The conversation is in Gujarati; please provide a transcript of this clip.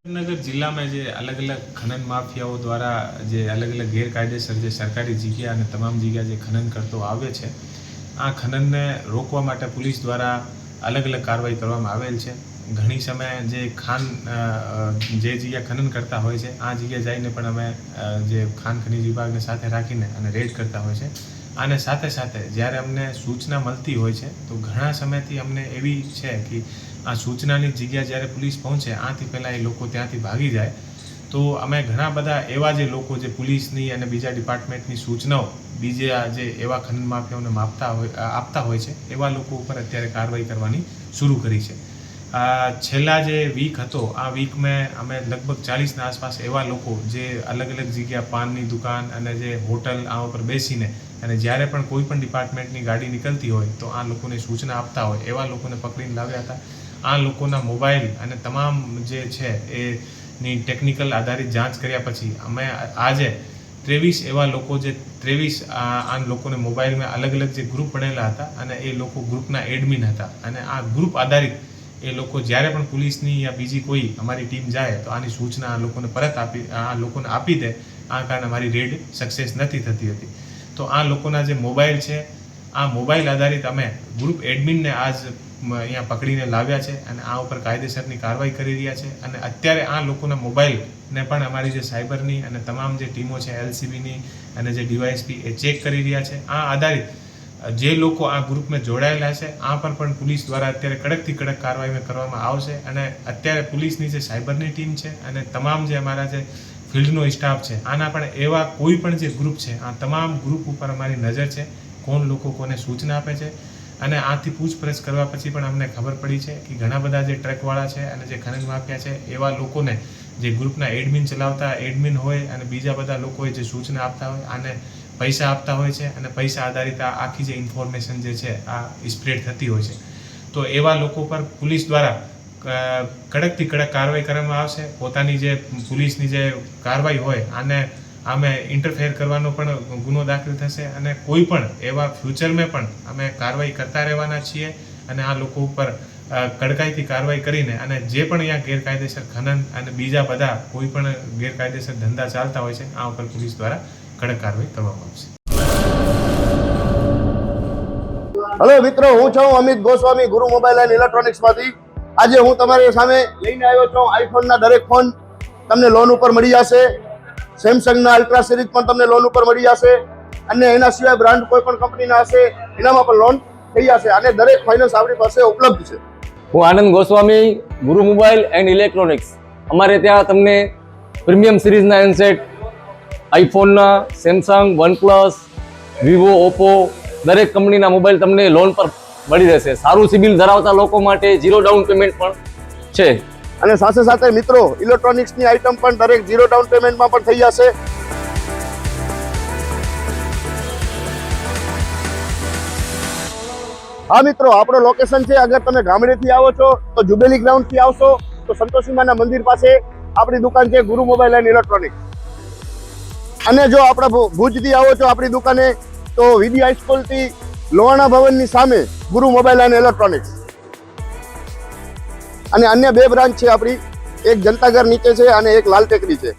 નગર જિલ્લામાં જે અલગ અલગ ખનન માફિયાઓ દ્વારા જે અલગ અલગ ગેરકાયદેસર જે સરકારી જગ્યા અને તમામ જગ્યા જે ખનન કરતો આવે છે, આ ખનનને રોકવા માટે પોલીસ દ્વારા અલગ અલગ કાર્યવાહી કરવામાં આવેલ છે. ઘણી સમયે જે જે જગ્યા ખનન કરતા હોય છે, આ જગ્યા જઈને પણ અમે જે ખાન ખનીજ વિભાગને સાથે રાખીને અને રેડ કરતા હોય છે. અને સાથે સાથે જ્યારે અમને સૂચના મળતી હોય છે તો ઘણા સમયથી અમને એવી છે કે આ સૂચનાની જગ્યા જ્યારે પોલીસ પહોંચે આથી પહેલાં એ લોકો ત્યાંથી ભાગી જાય, તો અમે ઘણા બધા એવા જે લોકો જે પોલીસની અને બીજા ડિપાર્ટમેન્ટની સૂચનાઓ બીજા જે એવા ખનન માફિયાઓને આપતા હોય છે એવા લોકો ઉપર અત્યારે કાર્યવાહી કરવાની શરૂ કરી છે. છેલ્લા જે વીક હતો, આ વીકમાં અમે લગભગ 40ના આસપાસ એવા લોકો જે અલગ અલગ જગ્યા પાનની દુકાન અને જે હોટલ આ ઉપર બેસીને અને જ્યારે પણ કોઈ પણ ડિપાર્ટમેન્ટની ગાડી નીકળતી હોય તો આ લોકોને સૂચના આપતા હોય એવા લોકોને પકડીને લાવ્યા હતા. આ લોકોના મોબાઈલ અને તમામ જે છે એની ટેકનિકલ આધારિત જાંચ કર્યા પછી અમે આજે 23 એવા લોકો જે 23 આ લોકોને મોબાઈલમાં અલગ અલગ જે ગ્રુપ બનેલા હતા અને એ લોકો ગ્રુપના એડમિન હતા અને આ ગ્રુપ આધારિત એ લોકો જ્યારે પણ પોલીસની યા બીજી કોઈ અમારી ટીમ જાય તો આની સૂચના આ લોકોને લોકોને આપી દે. આ કારણે અમારી રેડ સક્સેસ નથી થતી હતી. તો આ લોકોના જે મોબાઈલ છે, આ મોબાઈલ આધારિત અમે ગ્રુપ એડમિનને આજ અહીંયા પકડીને લાવ્યા છે અને આ ઉપર કાયદેસરની કાર્યવાહી કરી રહ્યા છે. અને અત્યારે આ લોકોના મોબાઈલને પણ અમારી જે સાયબરની અને તમામ જે ટીમો છે LCBની અને જે ડીવાયએસપી એ ચેક કરી રહ્યા છે. આ આધારિત જે લોકો આ ગ્રુપમાં જોડાયેલા છે આ પર પણ પોલીસ દ્વારા અત્યારે કડકથી કડક કાર્યવાહી કરવામાં આવશે. અને અત્યારે પોલીસની જે સાયબરની ટીમ છે અને તમામ જે અમારા જે ફિલ્ડનો સ્ટાફ છે, આના પણ એવા કોઈ પણ જે ગ્રુપ છે, આ તમામ ગ્રુપ ઉપર અમારી નજર છે, કોણ લોકો કોને સૂચના આપે છે. અને આથી પૂછપરછ કરવા પછી પણ અમને ખબર પડી છે કે ઘણા બધા જે ટ્રકવાળા છે અને જે ખનન માફિયા છે એવા લોકોને જે ગ્રુપના એડમિન ચલાવતા એડમિન હોય અને બીજા બધા લોકોએ જે સૂચના આપતા હોય આને પૈસા આપતા હોય છે અને પૈસા આધારિત આ આખી જે ઇન્ફોર્મેશન જે છે આ સ્પ્રેડ થતી હોય છે. તો એવા લોકો પર પોલીસ દ્વારા કડકથી કડક કાર્યવાહી કરવામાં આવશે. પોતાની જે પોલીસની જે કાર્યવાહી હોય આને અમે ઇન્ટરફેર કરવાનો પણ ગુનો દાખલ થશે અને કોઈ પણ એવા ફ્યુચરમાં પણ અમે કાર્યવાહી કરતા રહેવાના છીએ. અને આ લોકો ઉપર કડકાઈથી કાર્યવાહી કરીને અને જે પણ અહીંયા ગેરકાયદેસર ખનન અને બીજા બધા કોઈ પણ ગેરકાયદેસર ધંધા ચાલતા હોય છે આ ઉપર પોલીસ દ્વારા કડક કાર્યવાહી કરવામાં આવશે. હેલો મિત્રો, હું છું અમિત ગોસ્વામી, ગુરુ મોબાઈલ એન્ડ ઇલેક્ટ્રોનિક્સમાંથી. આજે હું તમારી સામે લઈને આવ્યો છું આઈફોનના દરેક ફોન તમને લોન ઉપર મળી જશે. સેમસંગના અલ્ટ્રા સિરીઝ પણ તમને લોન ઉપર મળી જશે અને એના સિવાય બ્રાન્ડ કોઈ પણ કંપનીના હશે એનામાં પણ લોન થઈ જશે અને દરેક ફાઇનાન્સ આપણી પાસે ઉપલબ્ધ છે. હું આનંદ ગોસ્વામી, ગુરુ મોબાઈલ એન્ડ ઇલેક્ટ્રોનિક્સ. અમારે ત્યાં તમને પ્રીમિયમ સિરીઝના હેન્ડસેટ, આઈફોનના, સેમસંગ, વનપ્લસ, વિવો, ઓપ્પો દરેક કંપનીના મોબાઈલ તમને લોન પર મળી રહેશે. સારું સિબિલ ધરાવતા લોકો માટે 0 ડાઉન પેમેન્ટ પણ છે. અને સાથે સાથે મિત્રો ઇલેક્ટ્રોનિક્સની આઇટમ પણ દરેક 0 ડાઉન પેમેન્ટમાં પણ થઈ જશે. હા મિત્રો, આપણો લોકેશન છે, અગર તમે ગામડેથી આવો છો તો જુબેલી ગ્રાઉન્ડથી આવશો તો સંતોષીમાના મંદિર પાસે આપણી દુકાન છે ગુરુ મોબાઈલ એન્ડ ઇલેક્ટ્રોનિક્સ. અને જો આપણે ભુજથી આવો છો આપણી દુકાને તો વીડી હાઈસ્કૂલથી લોહાણા ભવનની સામે ગુરુ મોબાઈલ એન્ડ ઇલેક્ટ્રોનિક્સ. અને અન્ય 2 બ્રાન્ચ છે આપણી, એક જનતાગર નીચે છે અને એક લાલ ટેકરી છે.